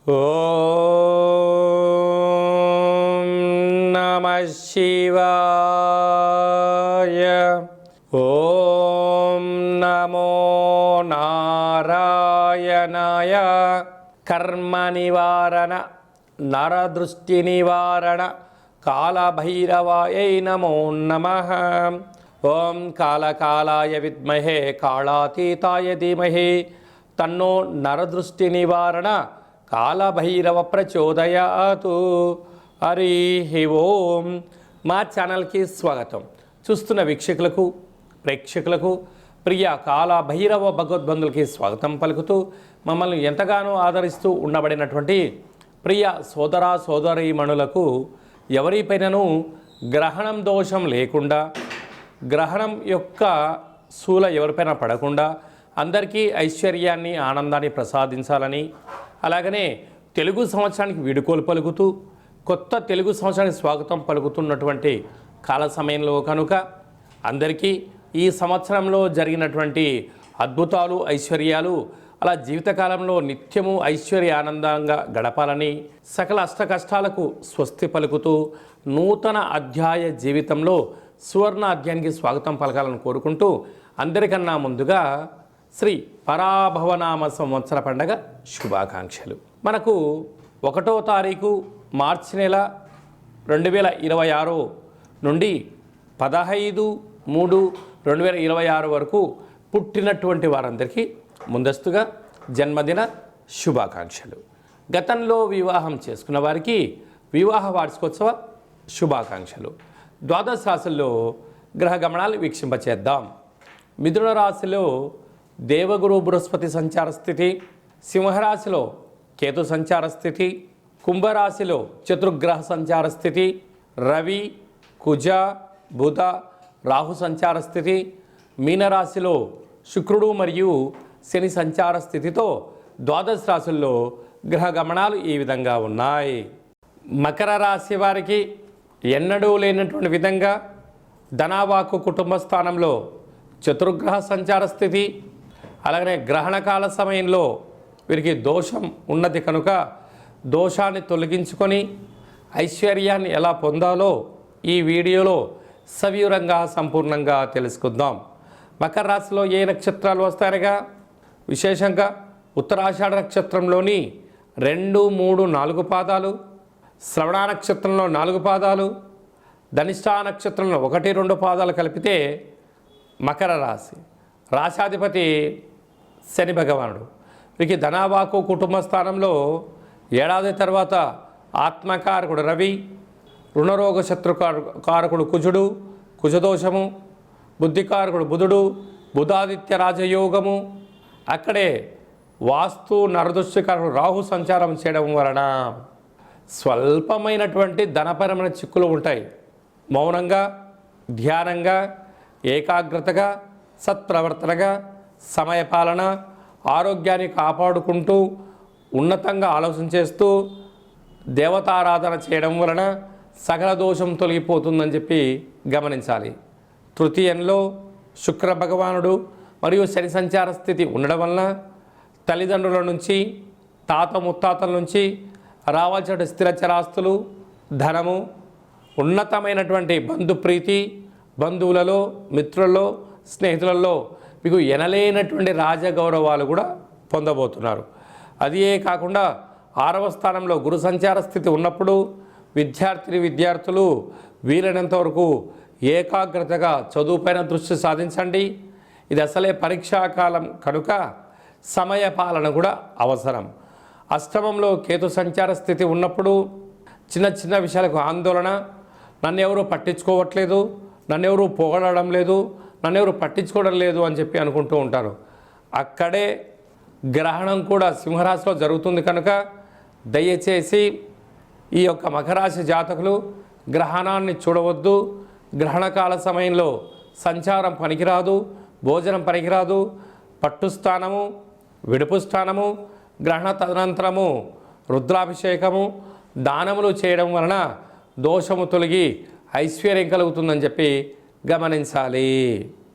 ఓం నమః శివాయ. ఓం నమో నారాయణాయ. కర్మ నివారణ నరదృష్టి నివారణ కాళభైరవాయై నమో నమః. ఓం కాళకాలాయ విద్మహే కాళాతీతాయ ధీమహి తన్నో నరదృష్టి నివారణ కాళభైరవ ప్రచోదయాతు. హరి ఓం. మా ఛానల్కి స్వాగతం. చూస్తున్న వీక్షకులకు ప్రేక్షకులకు ప్రియ కాళభైరవ భగవద్బంధులకి స్వాగతం పలుకుతూ మమ్మల్ని ఎంతగానో ఆదరిస్తూ ఉండబడినటువంటి ప్రియ సోదర సోదరీమణులకు ఎవరిపైనను గ్రహణం దోషం లేకుండా, గ్రహణం యొక్క శూల ఎవరిపైన పడకుండా అందరికీ ఐశ్వర్యాన్ని ఆనందాన్ని ప్రసాదించాలని, అలాగనే తెలుగు సంవత్సరానికి వీడుకోలు పలుకుతూ కొత్త తెలుగు సంవత్సరానికి స్వాగతం పలుకుతున్నటువంటి కాల సమయంలో కనుక అందరికీ ఈ సంవత్సరంలో జరిగినటువంటి అద్భుతాలు ఐశ్వర్యాలు అలా జీవితకాలంలో నిత్యము ఐశ్వర్య ఆనందంగా గడపాలని, సకల అష్ట కష్టాలకు స్వస్తి పలుకుతూ నూతన అధ్యాయ జీవితంలో సువర్ణ అధ్యాయానికి స్వాగతం పలకాలని కోరుకుంటూ అందరికన్నా ముందుగా శ్రీ పరాభవనామ సంవత్సర పండగ శుభాకాంక్షలు. మనకు 1వ తారీఖు మార్చి నెల 2026 నుండి 15/3/2026 వరకు పుట్టినటువంటి వారందరికీ ముందస్తుగా జన్మదిన శుభాకాంక్షలు. గతంలో వివాహం చేసుకున్న వారికి వివాహ వార్షికోత్సవ శుభాకాంక్షలు. ద్వాదశ రాశుల్లో గ్రహ గమనాలు వీక్షింపచేద్దాం. మిథున రాశిలో దేవగురు బృహస్పతి సంచార స్థితి, సింహరాశిలో కేతు సంచార స్థితి, కుంభరాశిలో చతుర్గ్రహ సంచార స్థితి, రవి కుజ బుధ రాహు సంచార స్థితి, మీనరాశిలో శుక్రుడు మరియు శని సంచార స్థితితో ద్వాదశ రాశుల్లో గ్రహ గమనాలు ఈ విధంగా ఉన్నాయి. మకర రాశి వారికి ఎన్నడూ లేనటువంటి విధంగా ధనావాకు కుటుంబ స్థానంలో చతుర్గ్రహ సంచార స్థితి, అలాగనే గ్రహణకాల సమయంలో వీరికి దోషం ఉన్నది కనుక దోషాన్ని తొలగించుకొని ఐశ్వర్యాన్ని ఎలా పొందాలో ఈ వీడియోలో సవివరంగా సంపూర్ణంగా తెలుసుకుందాం. మకర రాశిలో ఏ నక్షత్రాలు వస్తాయనగా విశేషంగా ఉత్తరాషాఢ నక్షత్రంలోని 2, 3, 4 పాదాలు, శ్రవణ నక్షత్రంలో 4 పాదాలు, ధనిష్టా నక్షత్రంలో 1, 2 పాదాలు కలిపితే మకర రాశి. రాశాధిపతి శని భగవానుడు. వీరికి ధనావాకు కుటుంబ స్థానంలో ఏడాది తర్వాత ఆత్మకారకుడు రవి, రుణరోగ శత్రుకారకుడు కుజుడు, కుజదోషము, బుద్ధికారకుడు బుధుడు, బుధాదిత్య రాజయోగము, అక్కడే వాస్తు నరదృష్టికారకుడు రాహు సంచారం చేయడం వలన స్వల్పమైనటువంటి ధనపరమైన చిక్కులు ఉంటాయి. మౌనంగా, ధ్యానంగా, ఏకాగ్రతగా, సత్ప్రవర్తనగా, సమయపాలన, ఆరోగ్యాన్ని కాపాడుకుంటూ ఉన్నతంగా ఆలోచన చేస్తూ దేవతారాధన చేయడం వలన సకల దోషం తొలగిపోతుందని చెప్పి గమనించాలి. తృతీయంలో శుక్ర భగవానుడు మరియు శని సంచార స్థితి ఉండడం వలన తల్లిదండ్రుల నుంచి, తాత ముత్తాతల నుంచి రావాల్సిన స్థిరచరాస్తులు, ధనము, ఉన్నతమైనటువంటి బంధుప్రీతి, బంధువులలో, మిత్రులలో, స్నేహితులలో మీకు ఎనలేనటువంటి రాజగౌరవాలు కూడా పొందబోతున్నారు. అదే కాకుండా 6వ స్థానంలో గురు సంచార స్థితి ఉన్నప్పుడు విద్యార్థులు వీలైనంత వరకు ఏకాగ్రతగా చదువుపైన దృష్టి సాధించండి. ఇది అసలే పరీక్షాకాలం కనుక సమయ పాలన కూడా అవసరం. అష్టమంలో కేతు సంచార స్థితి ఉన్నప్పుడు చిన్న చిన్న విషయాలకు ఆందోళన, నన్ను ఎవరు పట్టించుకోవట్లేదు, నన్ను ఎవరు పొగడడం లేదు, నన్ను ఎవరు పట్టించుకోవడం లేదు అని చెప్పి అనుకుంటూ ఉంటారు. అక్కడే గ్రహణం కూడా సింహరాశిలో జరుగుతుంది కనుక దయచేసి ఈ యొక్క మకరాశి జాతకులు గ్రహణాన్ని చూడవద్దు. గ్రహణకాల సమయంలో సంచారం పనికిరాదు, భోజనం పనికిరాదు. పట్టు స్థానము, విడుపు స్థానము, గ్రహణ తదనంతరము రుద్రాభిషేకము, దానములు చేయడం వలన దోషము తొలగి ఐశ్వర్యం కలుగుతుందని చెప్పి గమనించాలి.